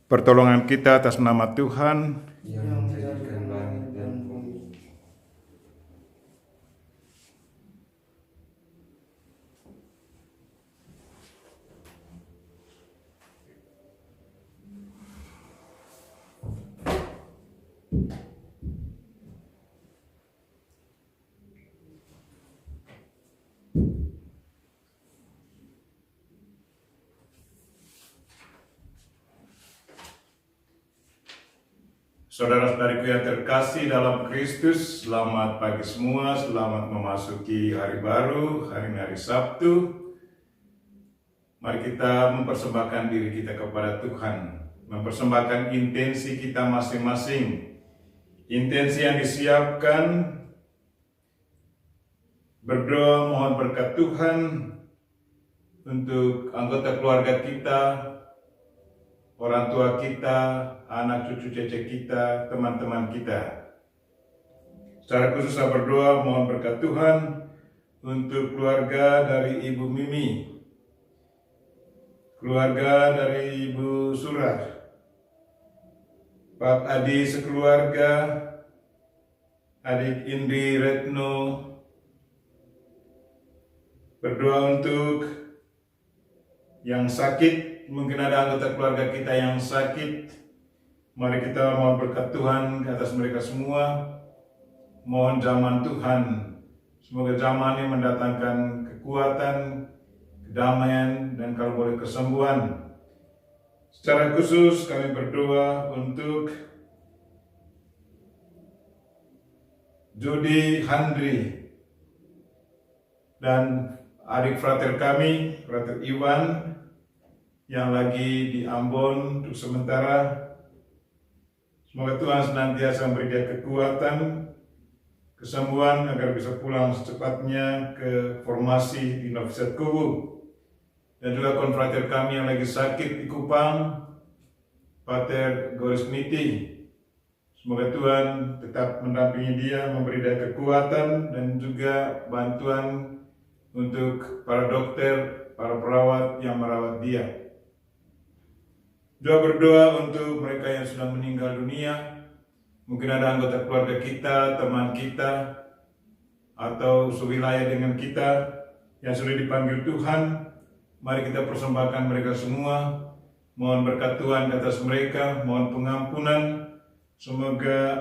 Pertolongan kita atas nama Tuhan yang menjadikan langit dan bumi. Saudara-saudariku yang terkasih dalam Kristus, selamat pagi semua, selamat memasuki hari baru, hari Sabtu. Mari kita mempersembahkan diri kita kepada Tuhan, mempersembahkan intensi kita masing-masing, intensi yang disiapkan, berdoa mohon berkat Tuhan untuk anggota keluarga kita, orang tua kita, anak cucu cece kita, teman-teman kita. Secara khusus saya berdoa mohon berkat Tuhan untuk keluarga dari Ibu Mimi, keluarga dari Ibu Surah, Pak Adi sekeluarga, adik Indri Retno. Berdoa untuk yang sakit, mungkin ada anggota keluarga kita yang sakit. Mari kita mohon berkat Tuhan ke atas mereka semua. Mohon zaman Tuhan, semoga zaman ini mendatangkan kekuatan, kedamaian, dan kalau boleh kesembuhan. Secara khusus kami berdoa untuk Jody Handri dan adik frater kami, frater Iwan, yang lagi di Ambon untuk sementara. Semoga Tuhan senantiasa memberi dia kekuatan, kesembuhan agar bisa pulang secepatnya ke formasi di Novsat Kubu. Dan juga konfrater kami yang lagi sakit di Kupang, Pater Goris Miti. Semoga Tuhan tetap mendampingi dia, memberi dia kekuatan dan juga bantuan untuk para dokter, para perawat yang merawat dia. Juga berdoa untuk mereka yang sudah meninggal dunia. Mungkin ada anggota keluarga kita, teman kita, atau sewilayah dengan kita yang sudah dipanggil Tuhan. Mari kita persembahkan mereka semua. Mohon berkat Tuhan di atas mereka, mohon pengampunan. Semoga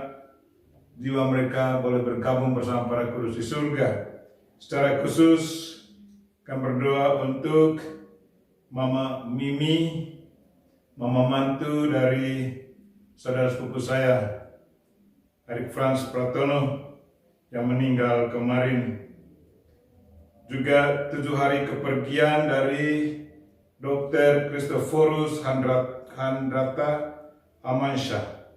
jiwa mereka boleh bergabung bersama para kudus di surga. Secara khusus kami berdoa untuk Mama Mimi, Mama mantu dari saudara sepupu saya, Adik Frans Pratono, yang meninggal kemarin. Juga 7 hari kepergian dari Dr. Christophorus Handrata Amansyah.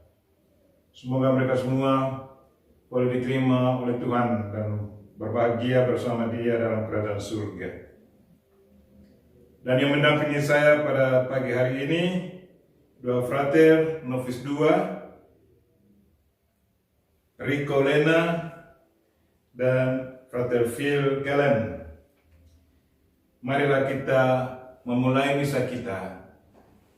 Semoga mereka semua boleh diterima oleh Tuhan dan berbahagia bersama dia dalam kerajaan surga. Dan yang mendampingi saya pada pagi hari ini, dua frater Novis 2, Rico Lena dan frater Phil Kellen. Marilah kita memulai misa kita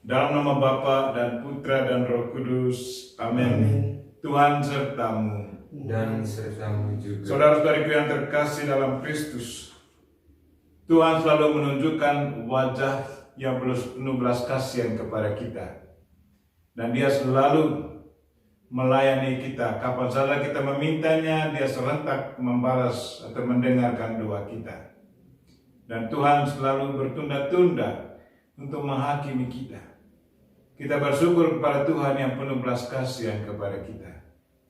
dalam nama Bapa dan Putra dan Roh Kudus. Amin. Tuhan sertamu Dan sertamu juga. Saudara-saudariku yang terkasih dalam Kristus, Tuhan selalu menunjukkan wajah yang penuh belas kasihan kepada kita. Dan dia selalu melayani kita. Kapan saja kita memintanya, dia serentak membalas atau mendengarkan doa kita. Dan Tuhan selalu bertunda-tunda untuk menghakimi kita. Kita bersyukur kepada Tuhan yang penuh belas kasihan kepada kita.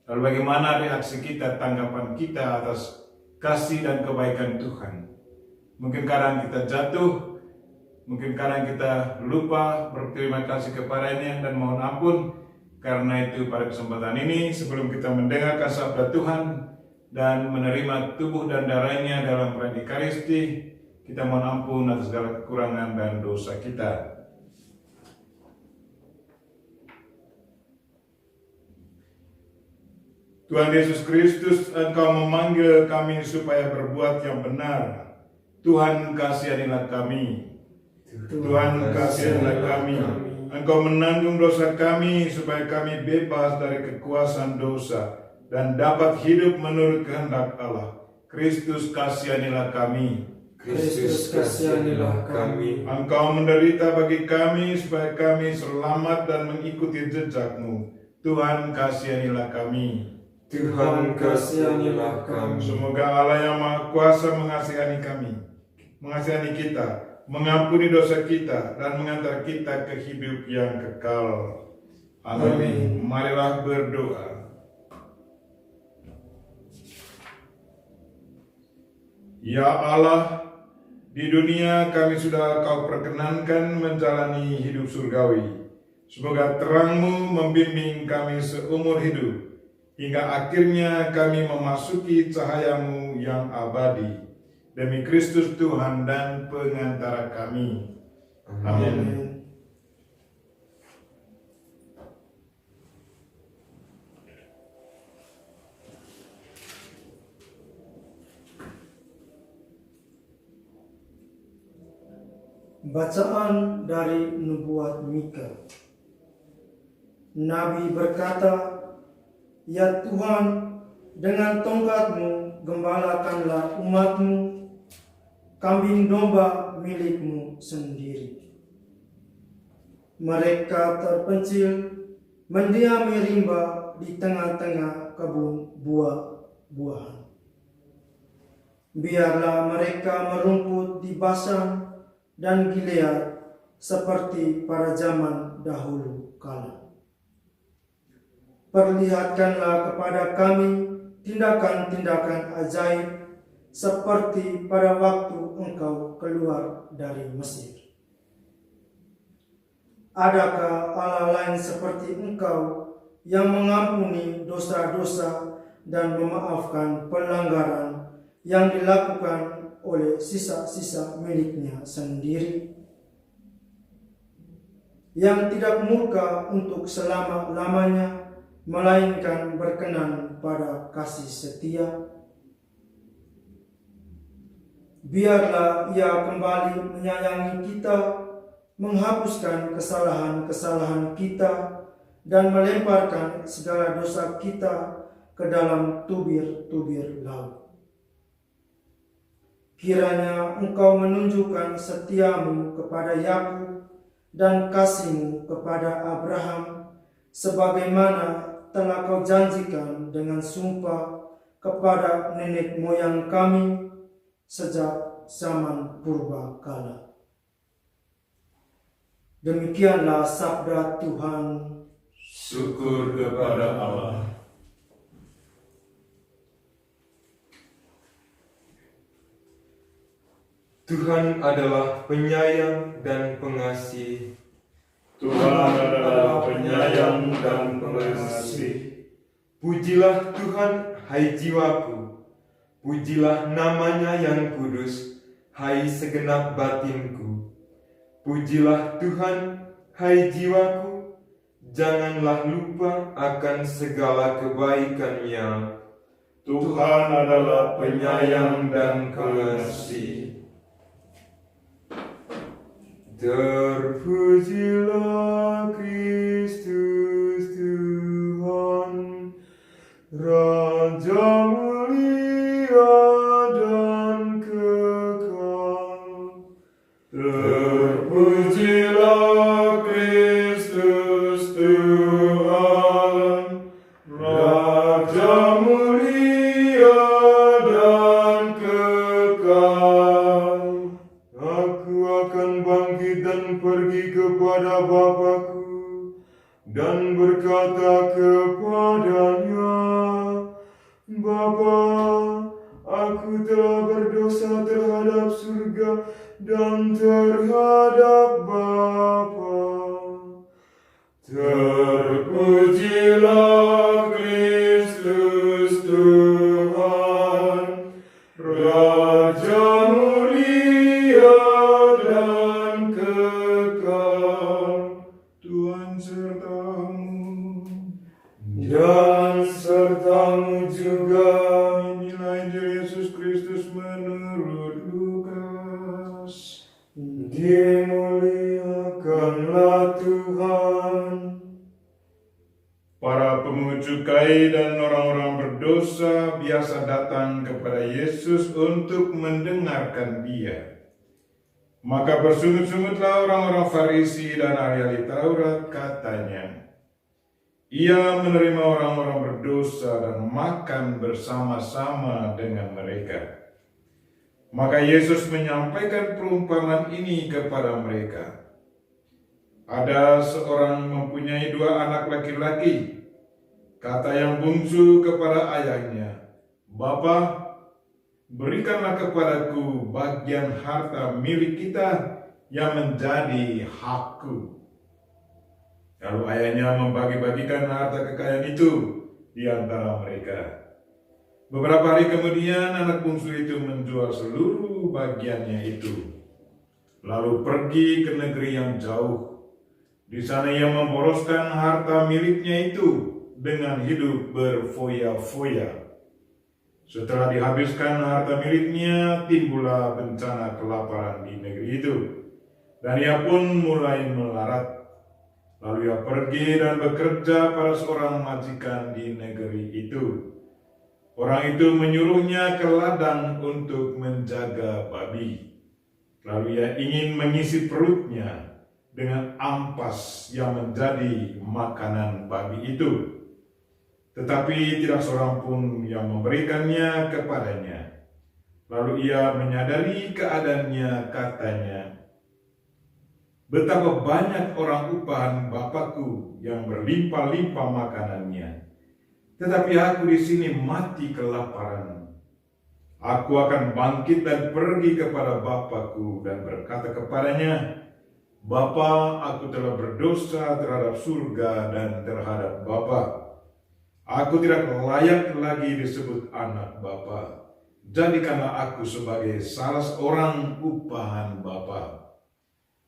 Lalu bagaimana reaksi kita, tanggapan kita atas kasih dan kebaikan Tuhan? Mungkin kadang kita jatuh, mungkin kadang kita lupa berterima kasih kepadanya dan mohon ampun. Karena itu pada kesempatan ini, sebelum kita mendengarkan sabda Tuhan dan menerima tubuh dan darahnya dalam perayaan Ekaristi, kita mohon ampun atas segala kekurangan dan dosa kita. Tuhan Yesus Kristus, Engkau memanggil kami supaya berbuat yang benar. Tuhan kasihanilah kami. Tuhan kasihanilah kami. Engkau menanggung dosa kami supaya kami bebas dari kekuasaan dosa dan dapat hidup menurut kehendak Allah. Kristus, kasihanilah kami. Kristus, kasihanilah kami. Engkau menderita bagi kami supaya kami selamat dan mengikuti jejak-Mu. Tuhan, kasihanilah kami. Tuhan, kasihanilah kami. Semoga Allah yang Maha Kuasa mengasihani kami, mengasihani kita, mengampuni dosa kita, dan mengantar kita ke hidup yang kekal. Amin. Marilah berdoa. Ya Allah, di dunia kami sudah Kau perkenankan menjalani hidup surgawi. Semoga terang-Mu membimbing kami seumur hidup, hingga akhirnya kami memasuki cahaya-Mu yang abadi. Demi Kristus Tuhan dan pengantara kami. Amin. Bacaan dari Nubuat Mika. Nabi berkata, "Ya Tuhan, dengan tongkat-Mu gembalakanlah umat-Mu, kambing domba milik-Mu sendiri. Mereka terpencil, mendiami rimba di tengah-tengah kebun buah-buahan. Biarlah mereka merumput di Basan dan Gilead seperti pada zaman dahulu kala. Perlihatkanlah kepada kami tindakan-tindakan ajaib seperti pada waktu Engkau keluar dari Mesir. Adakah Allah lain seperti Engkau yang mengampuni dosa-dosa dan memaafkan pelanggaran yang dilakukan oleh sisa-sisa miliknya sendiri, yang tidak murka untuk selama-lamanya, melainkan berkenan pada kasih setia? Biarlah Ia kembali menyayangi kita, menghapuskan kesalahan-kesalahan kita, dan melemparkan segala dosa kita ke dalam tubir-tubir laut. Kiranya Engkau menunjukkan setia-Mu kepada Yakub dan kasih-Mu kepada Abraham, sebagaimana telah Kau janjikan dengan sumpah kepada nenek moyang kami sejak zaman purba kala." Demikianlah sabda Tuhan. Syukur kepada Allah. Tuhan adalah penyayang dan pengasih. Tuhan adalah penyayang dan pengasih. Pujilah Tuhan, hai jiwaku. Pujilah namanya yang kudus, hai segenap batinku. Pujilah Tuhan, hai jiwaku. Janganlah lupa akan segala kebaikan-Nya. Tuhan adalah penyayang dan pengasih. Terpujilah Kristus Tuhan, Raja mulia dan kekal. Terpujilah Kristus Tuhan, Raja mulia dan kekal. Aku akan bangkit dan pergi kepada Bapa-Ku dan berkata kepadanya, Bapa, aku telah berdosa terhadap surga dan terhadap Bapa. Terpujilah Kristus Tuhan, Raja mulia dan kekal. Tuhan sertamu dan sertamu juga. Inilah Injil Yesus Kristus menurut Lukas. Dimuliakanlah Tuhan. Tuhan. Para pemungut cukai dan orang-orang berdosa biasa datang kepada Yesus untuk mendengarkan Dia. Maka bersungut-sungutlah orang-orang Farisi dan ahli-ahli Taurat, katanya, Ia menerima orang-orang berdosa dan makan bersama-sama dengan mereka. Maka Yesus menyampaikan perumpamaan ini kepada mereka. Ada seorang mempunyai 2 anak laki-laki. Kata yang bungsu kepada ayahnya, Bapa, berikanlah kepadaku bagian harta milik kita yang menjadi hakku. Lalu ayahnya membagi-bagikan harta kekayaan itu di antara mereka. Beberapa hari kemudian anak bungsu itu menjual seluruh bagiannya itu, lalu pergi ke negeri yang jauh. Di sana ia memboroskan harta miliknya itu dengan hidup berfoya-foya. Setelah dihabiskan harta miliknya, timbullah bencana kelaparan di negeri itu, dan ia pun mulai melarat. Lalu ia pergi dan bekerja pada seorang majikan di negeri itu. Orang itu menyuruhnya ke ladang untuk menjaga babi. Lalu ia ingin mengisi perutnya dengan ampas yang menjadi makanan babi itu. Tetapi tidak seorang pun yang memberikannya kepadanya. Lalu ia menyadari keadaannya, katanya, betapa banyak orang upahan Bapakku yang berlimpah-limpah makanannya, tetapi aku di sini mati kelaparan. Aku akan bangkit dan pergi kepada Bapakku dan berkata kepadanya, Bapa, aku telah berdosa terhadap surga dan terhadap Bapa. Aku tidak layak lagi disebut anak Bapa. Jadikanlah aku sebagai salah seorang upahan Bapa.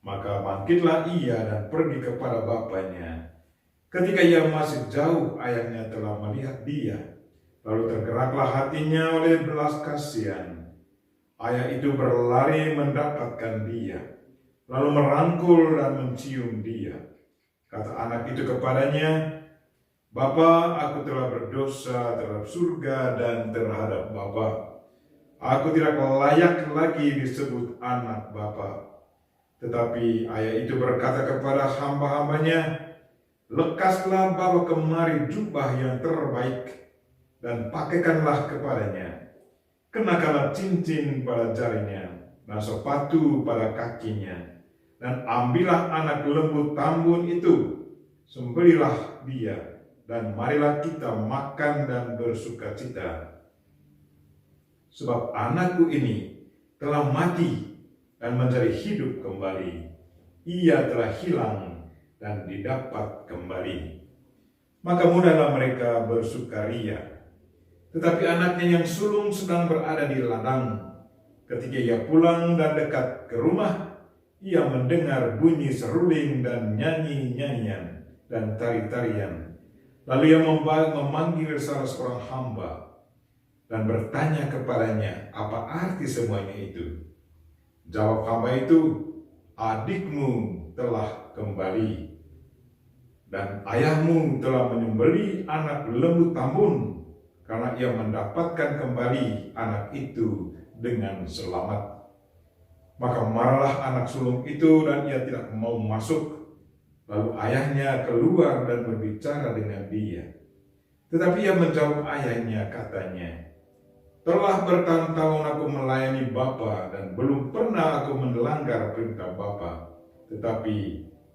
Maka bangkitlah ia dan pergi kepada bapaknya. Ketika ia masih jauh, ayahnya telah melihat dia. Lalu tergeraklah hatinya oleh belas kasihan. Ayah itu berlari mendapatkan dia, lalu merangkul dan mencium dia. Kata anak itu kepadanya, Bapa, aku telah berdosa terhadap surga dan terhadap Bapa. Aku tidak layak lagi disebut anak Bapa. Tetapi ayah itu berkata kepada hamba-hambanya, lekaslah bawa kemari jubah yang terbaik dan pakaikanlah kepadanya. Kenakanlah cincin pada jarinya dan sepatu pada kakinya. Dan ambillah anak lembu tambun itu, sembelilah dia, dan marilah kita makan dan bersukacita. Sebab anakku ini telah mati dan menjadi hidup kembali. Ia telah hilang dan didapat kembali. Maka mudahlah mereka bersukaria. Tetapi anaknya yang sulung sedang berada di ladang. Ketika ia pulang dan dekat ke rumah, ia mendengar bunyi seruling dan nyanyi-nyanyian dan tari-tarian. Lalu ia memanggil salah seorang hamba dan bertanya kepadanya, apa arti semuanya itu? Jawab hamba itu, adikmu telah kembali, dan ayahmu telah menyembelih anak lembu tambun, karena ia mendapatkan kembali anak itu dengan selamat. Maka marahlah anak sulung itu dan ia tidak mau masuk. Lalu ayahnya keluar dan berbicara dengan dia. Tetapi ia menjawab ayahnya, katanya, telah bertahun-tahun aku melayani Bapa dan belum pernah aku melanggar perintah Bapa. Tetapi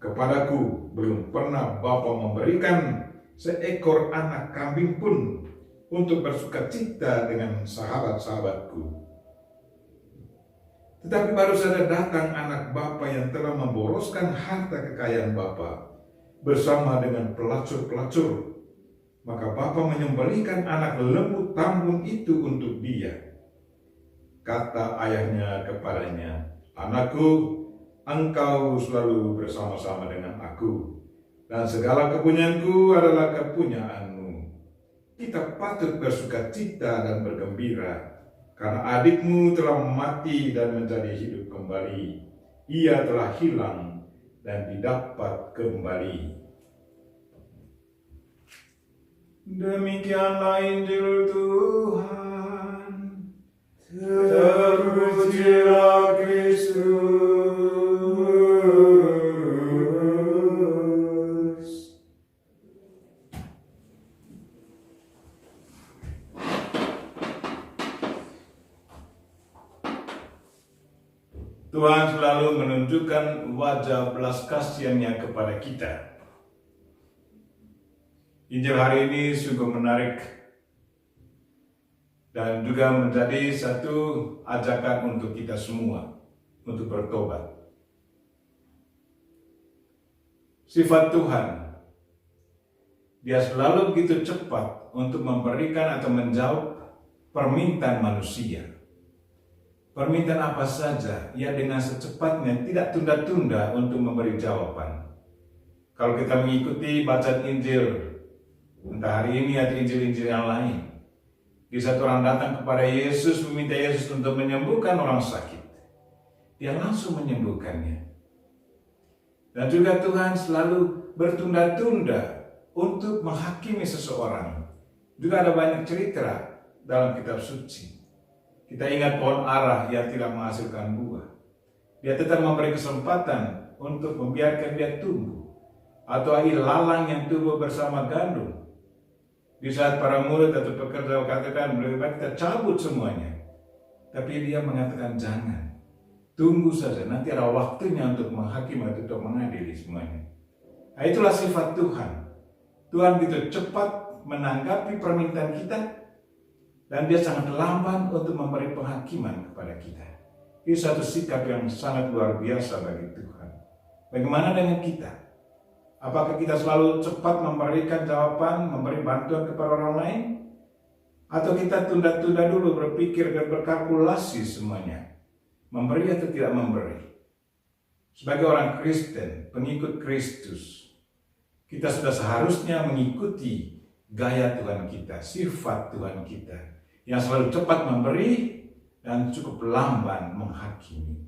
kepadaku belum pernah Bapa memberikan seekor anak kambing pun untuk bersukacita dengan sahabat-sahabatku. Tetapi baru saja datang anak bapa yang telah memboroskan harta kekayaan bapa bersama dengan pelacur-pelacur. Maka bapa menyembelihkan anak lembu tambun itu untuk dia. Kata ayahnya kepadanya, anakku, engkau selalu bersama-sama dengan aku, dan segala kepunyaanku adalah kepunyaanmu. Kita patut bersukacita dan bergembira, karena adikmu telah mati dan menjadi hidup kembali. Ia telah hilang dan didapat kembali. Demikianlah Injil Tuhan. Terpujilah Kristus. Tuhan selalu menunjukkan wajah belas kasihan-Nya kepada kita. Injil hari ini sungguh menarik dan juga menjadi satu ajakan untuk kita semua untuk bertobat. Sifat Tuhan, Dia selalu begitu cepat untuk memberikan atau menjawab permintaan manusia. Permintaan apa saja, Ia dengan secepatnya tidak tunda-tunda untuk memberi jawaban. Kalau kita mengikuti bacaan Injil, entah hari ini atau Injil-Injil yang lain, di saat orang datang kepada Yesus, meminta Yesus untuk menyembuhkan orang sakit, Dia langsung menyembuhkannya. Dan juga Tuhan selalu bertunda-tunda untuk menghakimi seseorang. Juga ada banyak cerita dalam kitab suci. Kita ingat pohon ara yang tidak menghasilkan buah. Dia tetap memberi kesempatan untuk membiarkan dia tumbuh. Atau ilalang yang tumbuh bersama gandum. Di saat para murid atau pekerja katakan lebih baik kita cabut semuanya. Tapi dia mengatakan jangan. Tunggu saja, nanti ada waktunya untuk menghakimi atau untuk mengadili semuanya. Nah, itulah sifat Tuhan. Tuhan begitu cepat menanggapi permintaan kita. Dan Dia sangat lamban untuk memberi penghakiman kepada kita. Ini satu sikap yang sangat luar biasa bagi Tuhan. Bagaimana dengan kita? Apakah kita selalu cepat memberikan jawaban, memberi bantuan kepada orang lain? Atau kita tunda-tunda dulu berpikir dan berkalkulasi semuanya? Memberi atau tidak memberi? Sebagai orang Kristen, pengikut Kristus, kita sudah seharusnya mengikuti gaya Tuhan kita, sifat Tuhan kita, yang selalu cepat memberi dan cukup lamban menghakimi.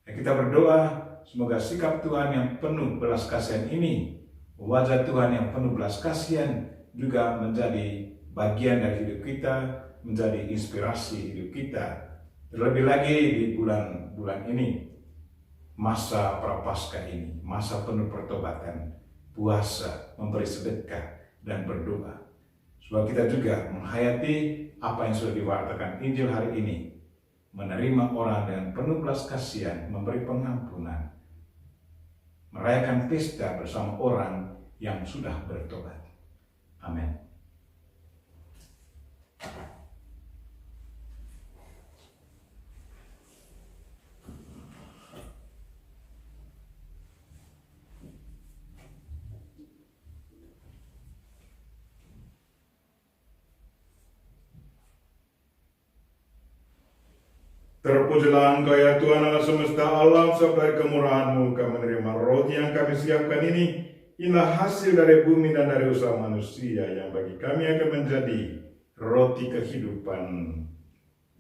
Dan kita berdoa semoga sikap Tuhan yang penuh belas kasihan ini, wajah Tuhan yang penuh belas kasihan juga menjadi bagian dari hidup kita, menjadi inspirasi hidup kita. Terlebih lagi di bulan-bulan ini, masa Prapaskah ini, masa penuh pertobatan, puasa, memberi sedekah dan berdoa. Sebab kita juga menghayati apa yang sudah diwartakan Injil hari ini. Menerima orang dengan penuh belas kasihan, memberi pengampunan. Merayakan pesta bersama orang yang sudah bertobat. Amin. Terpujilah Engkau ya Tuhan Allah semesta alam, sebab dari kemurahan-Mu kami menerima roti yang kami siapkan ini. Inilah hasil dari bumi dan dari usaha manusia yang bagi kami akan menjadi roti kehidupan.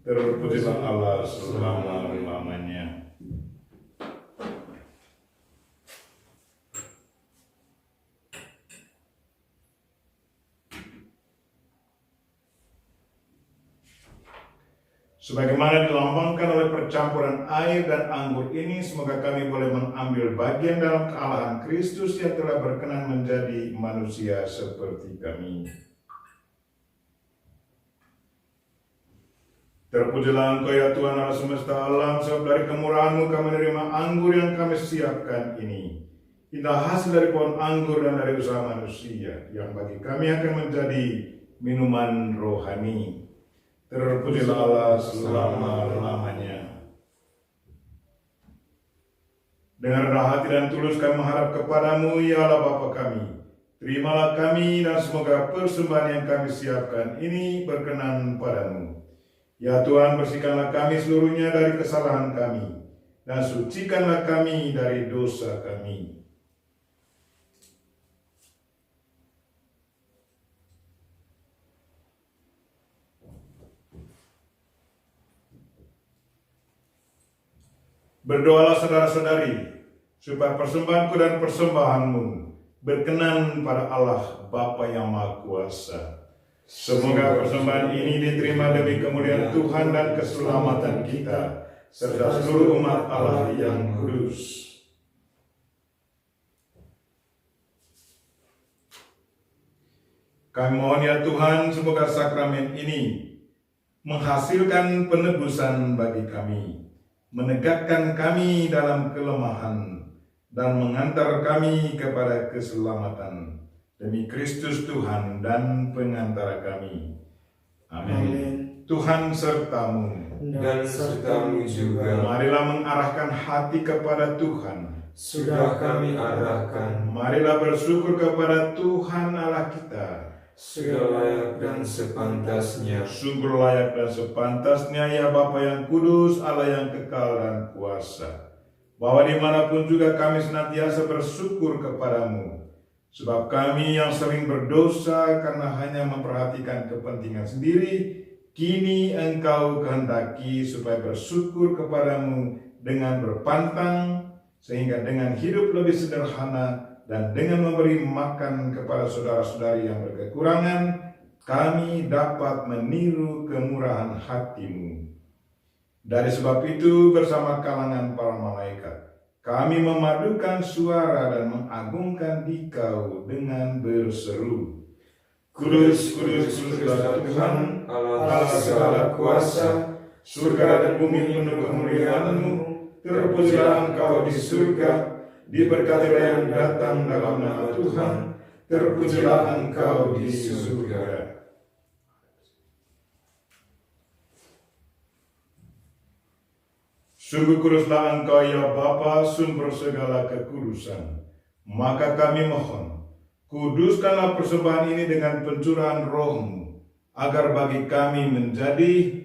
Terpujilah Allah selama-lamanya. Sebagaimana dilambangkan oleh percampuran air dan anggur ini, semoga kami boleh mengambil bagian dalam kealahan Kristus yang telah berkenan menjadi manusia seperti kami. Terpujilah Engkau ya Tuhan Allah semesta alam, sebab dari kemurahan-Mu kami menerima anggur yang kami siapkan ini. Inilah hasil dari pohon anggur dan dari usaha manusia, yang bagi kami akan menjadi minuman rohani. Terpujilah Allah selama-lamanya. Dengan rendah hati dan tulus kami mengharap kepadamu, ya Allah Bapa kami. Terimalah kami dan semoga persembahan yang kami siapkan ini berkenan padamu. Ya Tuhan, bersihkanlah kami seluruhnya dari kesalahan kami, dan sucikanlah kami dari dosa kami. Berdoalah saudara-saudari, supaya persembahanku dan persembahanmu berkenan pada Allah Bapa yang Maha Kuasa. Semoga persembahan ini diterima demi kemuliaan Tuhan dan keselamatan kita, serta seluruh umat Allah yang kudus. Kami mohon ya Tuhan, semoga sakramen ini menghasilkan penebusan bagi kami, menegakkan kami dalam kelemahan, dan mengantar kami kepada keselamatan. Demi Kristus Tuhan dan pengantara kami. Amin. Tuhan sertamu. Dan sertamu juga. Marilah mengarahkan hati kepada Tuhan. Sudah kami arahkan. Marilah bersyukur kepada Tuhan Allah kita. Sudah layak dan sepantasnya. Sungguh layak dan sepantasnya ya Bapa yang kudus, Allah yang kekal dan kuasa. Bahwa dimanapun juga kami senantiasa bersyukur kepadamu. Sebab kami yang sering berdosa karena hanya memperhatikan kepentingan sendiri, kini Engkau kehendaki supaya bersyukur kepadamu dengan berpantang, sehingga dengan hidup lebih sederhana dan dengan memberi makan kepada saudara-saudari yang berkekurangan, kami dapat meniru kemurahan hati-Mu. Dari sebab itu bersama kalangan para malaikat, kami memadukan suara dan mengagungkan Dikau dengan berseru. Kudus, kudus, kuduslah Tuhan, Allah segala kuasa, surga dan bumi penuh kemuliaan-Mu. Terpujilah Engkau di surga, diberkatilah yang datang dalam nama Tuhan. Terpujilah Engkau di surga. Sungguh kuduslah Engkau ya Bapa, sumber segala kekudusan. Maka kami mohon, kuduskanlah persembahan ini dengan pencurahan Roh-Mu, agar bagi kami menjadi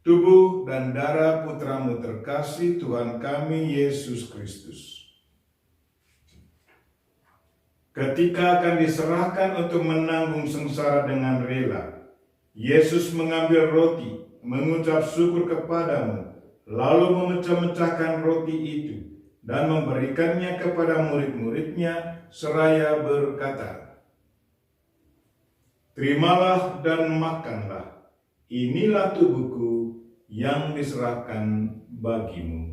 tubuh dan darah Putra-Mu terkasih, Tuhan kami Yesus Kristus. Ketika akan diserahkan untuk menanggung sengsara dengan rela, Yesus mengambil roti, mengucap syukur kepadamu, lalu memecah-mecahkan roti itu dan memberikannya kepada murid-muridnya seraya berkata, "Terimalah dan makanlah, inilah tubuhku yang diserahkan bagimu."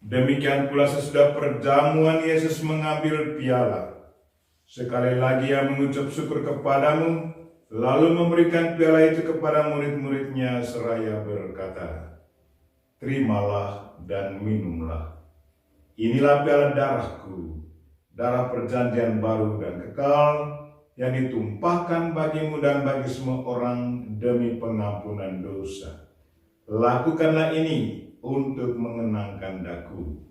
Demikian pula sesudah perjamuan Yesus mengambil piala. Sekali lagi ia mengucap syukur kepadamu, lalu memberikan piala itu kepada murid-muridnya seraya berkata, "Terimalah dan minumlah. Inilah piala darahku, darah perjanjian baru dan kekal, yang ditumpahkan bagimu dan bagi semua orang demi pengampunan dosa. Lakukanlah ini untuk mengenangkan daku."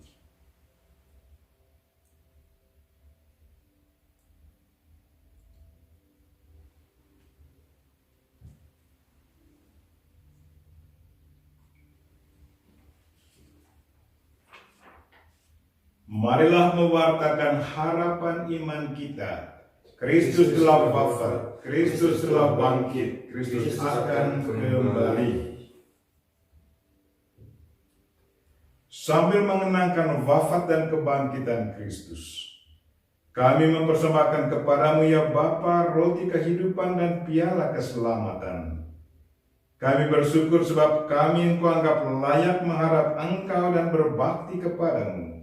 Marilah mewartakan harapan iman kita. Kristus telah wafat, Kristus telah bangkit, Kristus akan kembali. Sambil mengenangkan wafat dan kebangkitan Kristus, kami mempersembahkan kepadamu ya Bapa roti kehidupan dan piala keselamatan. Kami bersyukur sebab kami Engkau anggap layak mengharap Engkau dan berbakti kepadamu.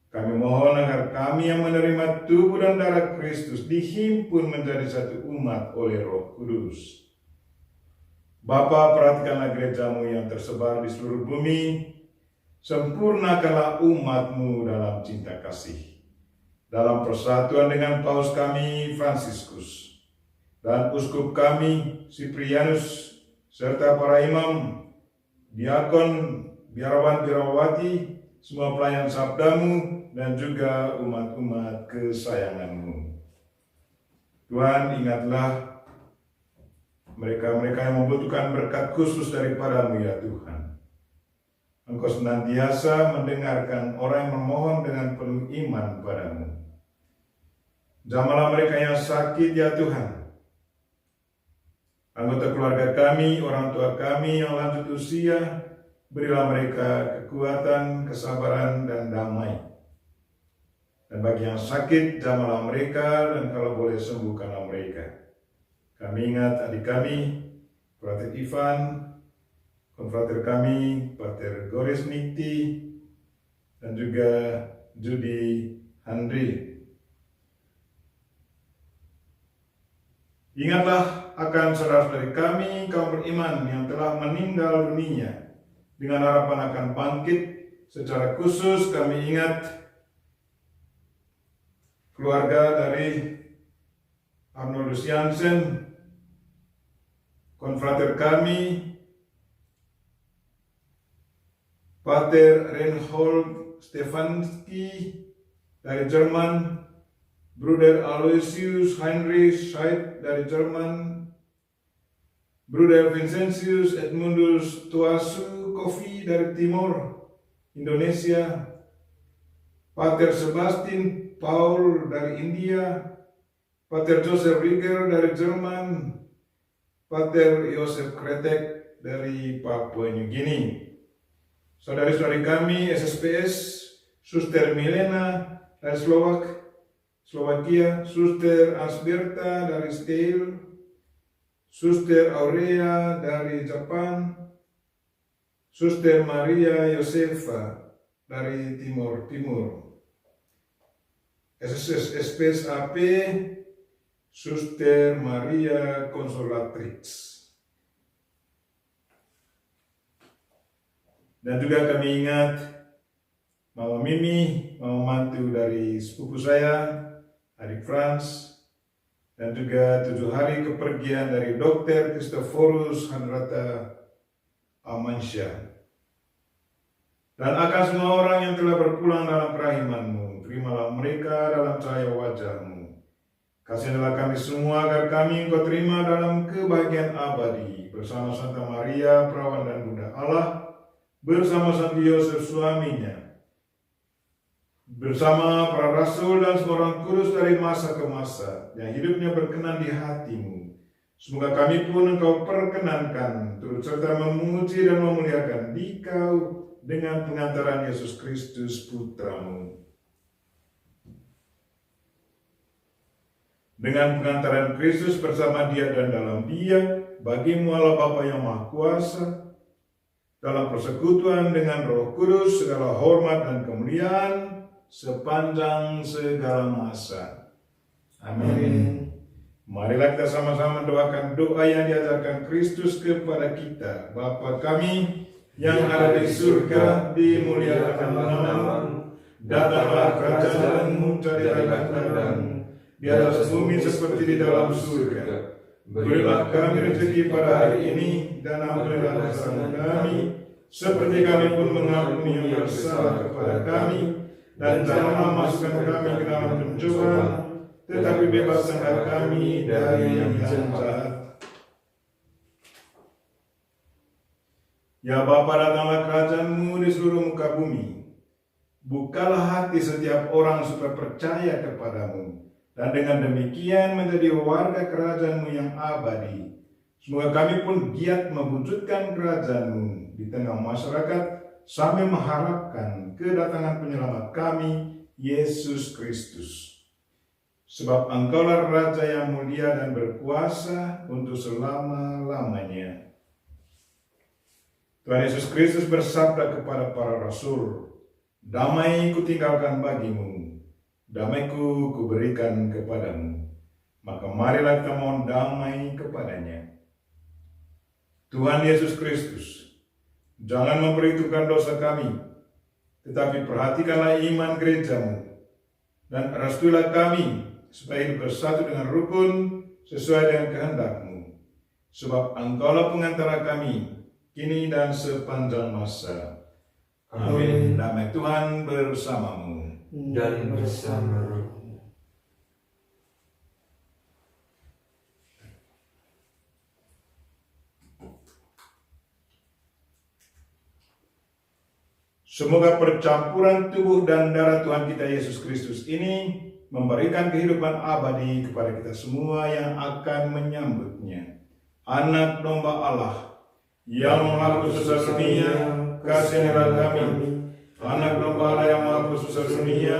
Kami mohon agar kami yang menerima tubuh dan darah Kristus dihimpun menjadi satu umat oleh Roh Kudus. Bapa, perhatikanlah gerejamu yang tersebar di seluruh bumi. Sempurnakanlah umat-Mu dalam cinta kasih. Dalam persatuan dengan Paus kami Fransiskus dan uskup kami Siprianus serta para imam, diakon, biarawan-biarawati, semua pelayan sabda-Mu dan juga umat-umat kesayangan-Mu. Tuhan, ingatlah mereka-mereka yang membutuhkan berkat khusus daripada-Mu ya Tuhan. Engkau senantiasa mendengarkan orang yang memohon dengan penuh iman padamu. Jamahlah mereka yang sakit ya Tuhan. Anggota keluarga kami, orang tua kami yang lanjut usia, berilah mereka kekuatan, kesabaran, dan damai. Dan bagi yang sakit, jamahlah mereka, dan kalau boleh sembuhkanlah mereka. Kami ingat adik kami, Frater Ivan, konfrater kami, Pater Gores Nikti, dan juga Judi Handri. Ingatlah akan saudara-saudari kami, kaum beriman yang telah meninggal dunia, dengan harapan akan bangkit. Secara khusus kami ingat keluarga dari Arnoldus Jansen, konfrater kami, Pater Reinhold Stefanski dari Jerman, Bruder Aloysius Heinrich Scheidt dari Jerman, Bruder Vincentius Edmundus Tuasu Kofi dari Timor, Indonesia, Pater Sebastian Paul dari India, Pater Joseph Rieger dari Jerman, Pater Joseph Kretek dari Papua New Guinea. Saudari-saudari kami SSPS, Suster Milena dari Slovakia, Suster Asberta dari Steel, Suster Aurea dari Jepang, Suster Maria Josefa dari Timur Timur, SSPS AP, Suster Maria Consolatrix. Dan juga kami ingat Mama Mimi, mama mantu dari sepupu saya, adik Frans, dan juga 7 hari kepergian dari Dr. Christophorus Hanrata Amansyah. Dan akan semua orang yang telah berpulang dalam kerahiman-Mu, terimalah mereka dalam cahaya wajah-Mu. Kasihilah kami semua agar kami Engkau terima dalam kebahagiaan abadi bersama Santa Maria, Perawan dan Bunda Allah, bersama Santo Yosef suaminya, bersama para rasul dan semua orang kudus dari masa ke masa, yang hidupnya berkenan di hati-Mu. Semoga kami pun Engkau perkenankan, turut serta memuji dan memuliakan Dikau dengan pengantaran Yesus Kristus Putra-Mu. Dengan pengantaran Kristus bersama Dia dan dalam Dia, bagi-Mu Allah Bapa yang Maha Kuasa, dalam persekutuan dengan Roh Kudus, segala hormat dan kemuliaan sepanjang segala masa. Amin. Marilah kita sama-sama mendoakan doa yang diajarkan Kristus kepada kita. Bapa kami yang ada di surga, dimuliakan nama-Mu, datanglah kerajaan-Mu, jadilah kehendakmu di atas bumi seperti di dalam surga. Berilah kami rezeki pada hari ini, dan ampunilah dosa kami, seperti kami pun mengampuni yang bersalah kepada kami, dan janganlah masukkan kami ke dalam pencobaan, tetapi bebaskanlah kami dari yang jahat. Ya Bapa, datanglah kerajaan-Mu di seluruh muka bumi. Bukalah hati setiap orang supaya percaya kepada-Mu, dan dengan demikian menjadi warga kerajaan-Mu yang abadi. Semoga kami pun giat mewujudkan kerajaan-Mu di tengah masyarakat, sambil mengharapkan kedatangan penyelamat kami, Yesus Kristus. Sebab Engkaulah Raja yang mulia dan berkuasa untuk selama-lamanya. Tuhan Yesus Kristus bersabda kepada para rasul, "Damai kutinggalkan bagimu, damaiku kuberikan kepadamu." Maka marilah kita mohon damai kepadanya. Tuhan Yesus Kristus, jangan memperhitungkan dosa kami, tetapi perhatikanlah iman gereja-Mu, dan restuilah kami supaya hidup bersatu dengan rukun sesuai dengan kehendak-Mu. Sebab Engkaulah pengantara kami, kini dan sepanjang masa. Amin. Damai Tuhan bersamamu. Dan bersama rohmu. Semoga percampuran tubuh dan darah Tuhan kita Yesus Kristus ini memberikan kehidupan abadi kepada kita semua yang akan menyambutnya. Anak domba Allah yang menghapus dosa dunia, kasihanilah kami. Anak domba Allah yang menghapus dosa dunia,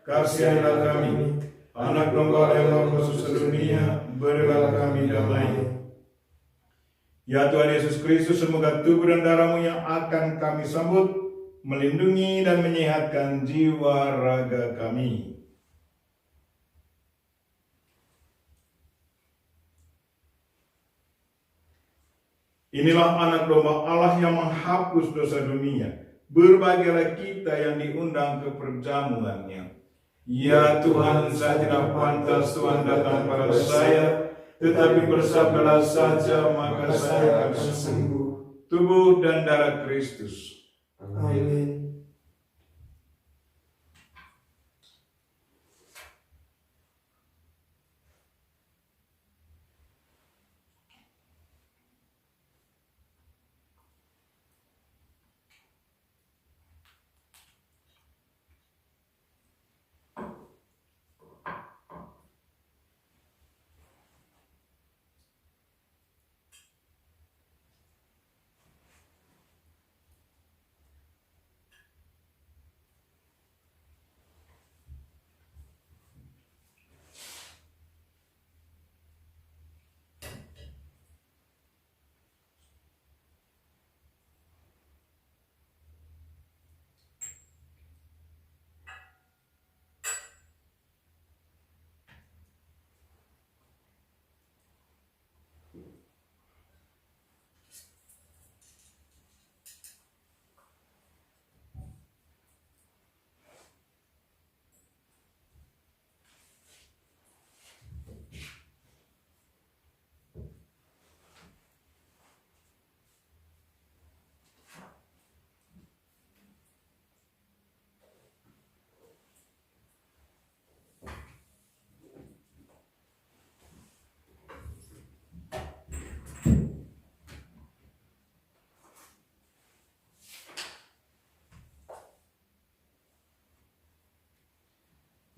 kasihanilah kami. Anak domba Allah yang menghapus dosa dunia, berilah kami damai. Ya Tuhan Yesus Kristus, semoga tubuh dan darah-Mu yang akan kami sambut melindungi dan menyehatkan jiwa raga kami. Inilah anak domba Allah yang menghapus dosa dunia. Berbahagialah kita yang diundang ke perjamuannya. Ya Tuhan, saya tidak pantas Tuhan datang pada saya, tetapi bersabdalah saja maka saya akan sembuh. Tubuh dan darah Kristus. Amin.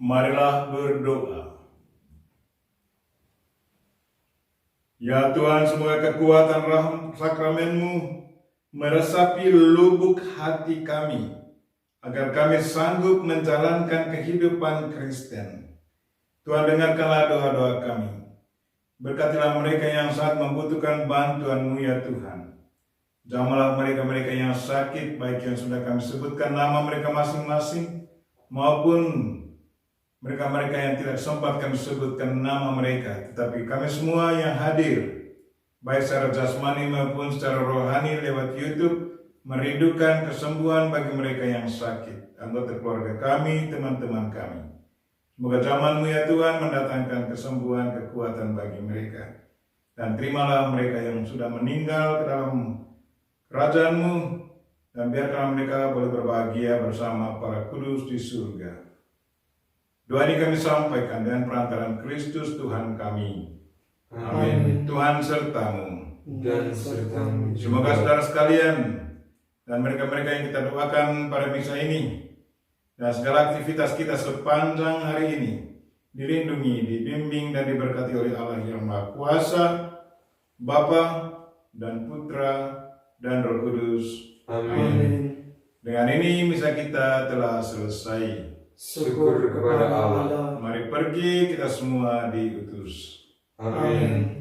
Marilah berdoa. Ya Tuhan, semoga kekuatan sakramen-Mu meresapi lubuk hati kami, agar kami sanggup menjalankan kehidupan Kristen. Tuhan, dengarkanlah doa-doa kami. Berkatilah mereka yang sangat membutuhkan bantuan-Mu ya Tuhan. Jamahlah mereka-mereka yang sakit, baik yang sudah kami sebutkan nama mereka masing-masing, maupun mereka-mereka yang tidak sempat kami sebutkan nama mereka, tetapi kami semua yang hadir, baik secara jasmani maupun secara rohani lewat YouTube, merindukan kesembuhan bagi mereka yang sakit, anggota keluarga kami, teman-teman kami. Semoga zaman-Mu ya Tuhan mendatangkan kesembuhan, kekuatan bagi mereka. Dan terimalah mereka yang sudah meninggal ke dalam kerajaan-Mu, dan biarkanlah mereka boleh berbahagia bersama para kudus di surga. Doa ini kami sampaikan dengan perantaraan Kristus Tuhan kami. Amin. Tuhan serta-Mu. Dan serta-Mu. Semoga saudara sekalian dan mereka-mereka yang kita doakan pada misa ini dan segala aktivitas kita sepanjang hari ini dilindungi, dibimbing dan diberkati oleh Allah yang Maha Kuasa, Bapa dan Putra dan Roh Kudus. Amin. Dengan ini misa kita telah selesai. Syukur kepada Allah. Mari pergi kita semua diutus. Amin.